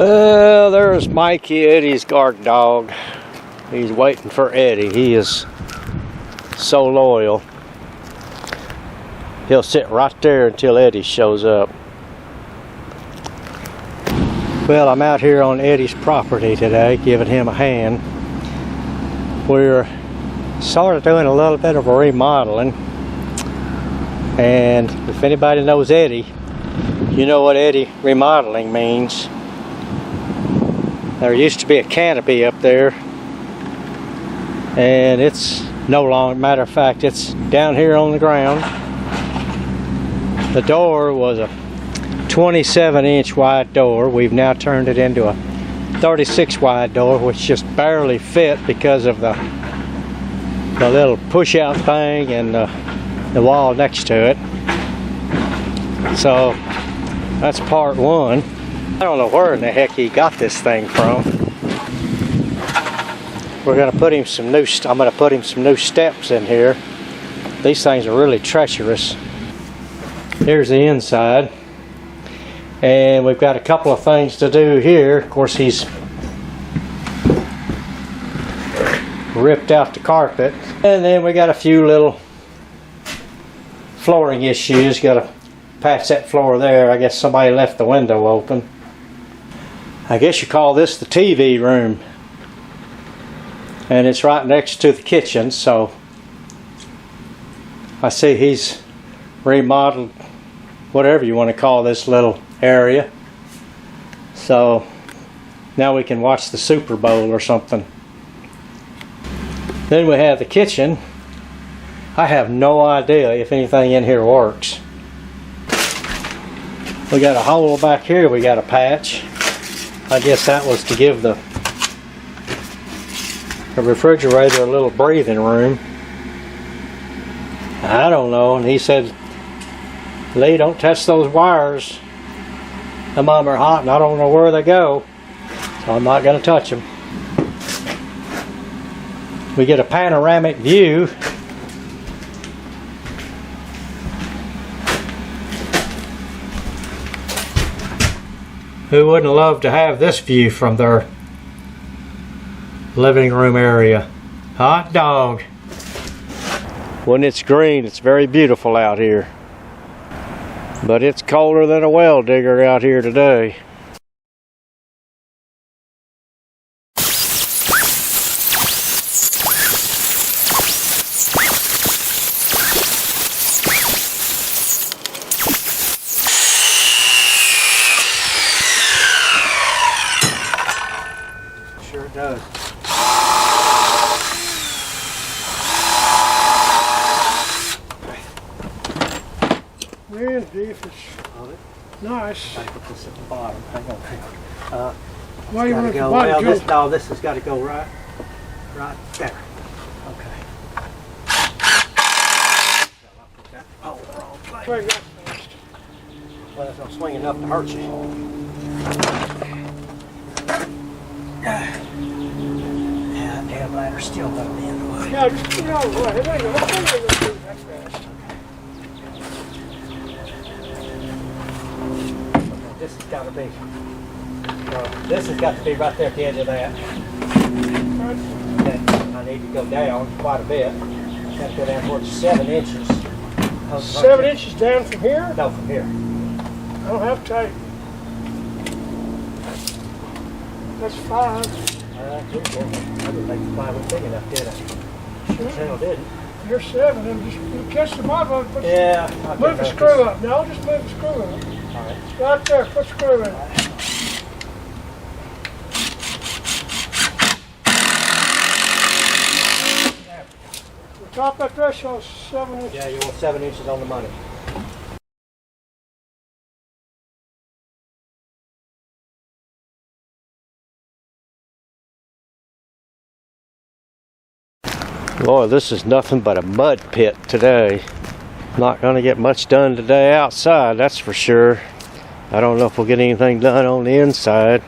Well, there's Mikey, Eddie's guard dog. He's waiting for Eddie. He is so loyal. He'll sit right there until Eddie shows up. Well, I'm out here on Eddie's property today, giving him a hand. We're sort of doing a little bit of a remodeling. And if anybody knows Eddie, you know what Eddie remodeling means. There used to be a canopy up there, and it's no longer, matter of fact, it's down here on the ground. The door was a 27-inch wide door. We've now turned it into a 36 wide door, which just barely fit because of the little push out thing and the wall next to it. So that's part one. I don't know where in the heck he got this thing from. We're gonna put him some new. I'm gonna put him some new steps in here. These things are really treacherous. Here's the inside, and we've got a couple of things to do here. Of course, he's ripped out the carpet, and then we got a few little flooring issues. Got to patch that floor there. I guess somebody left the window open. I guess you call this the TV room, and it's right next to the kitchen, so I see he's remodeled whatever you want to call this little area, so now we can watch the Super Bowl or something. Then we have the kitchen. I have no idea if anything in here works. We got a hole back here we got to patch. I guess that was to give the refrigerator a little breathing room. I don't know. And he said, Lee, don't touch those wires. Them of them are hot and I don't know where they go. So I'm not going to touch them. We get a panoramic view. Who wouldn't love to have this view from their living room area? Hot dog. When it's green, it's very beautiful out here. But it's colder than a well digger out here today. Sure it does. Man, beef is nice. I put this at the bottom. Hang on. Why you want Gotta the go. body Well, go? this has got to go right there. Okay. I'll put that pole in the wrong place. Wait, that's fast. Well, it's not swinging enough to hurt you. Yeah, that damn ladder's still got to be in the way. Yeah, just put it out of the way. It ain't gonna do that fast. This has got to be. This has got to be right there at the edge of that. Then I need to go down quite a bit. I've got to go down towards 7 inches. 7 inches down from here? No, from here. I don't have tape. That's 5. I didn't think the 5 was big enough, did I? Sure as hell didn't. You're 7, and just you catch the bottom of it. Yeah. Move the screw up. No, just move the screw up. All right. Right there, put the screw in. The top of that threshold is 7 inches. Yeah, you want 7 inches on the money. Boy, this is nothing but a mud pit today. Not going to get much done today outside, that's for sure. I don't know if we'll get anything done on the inside.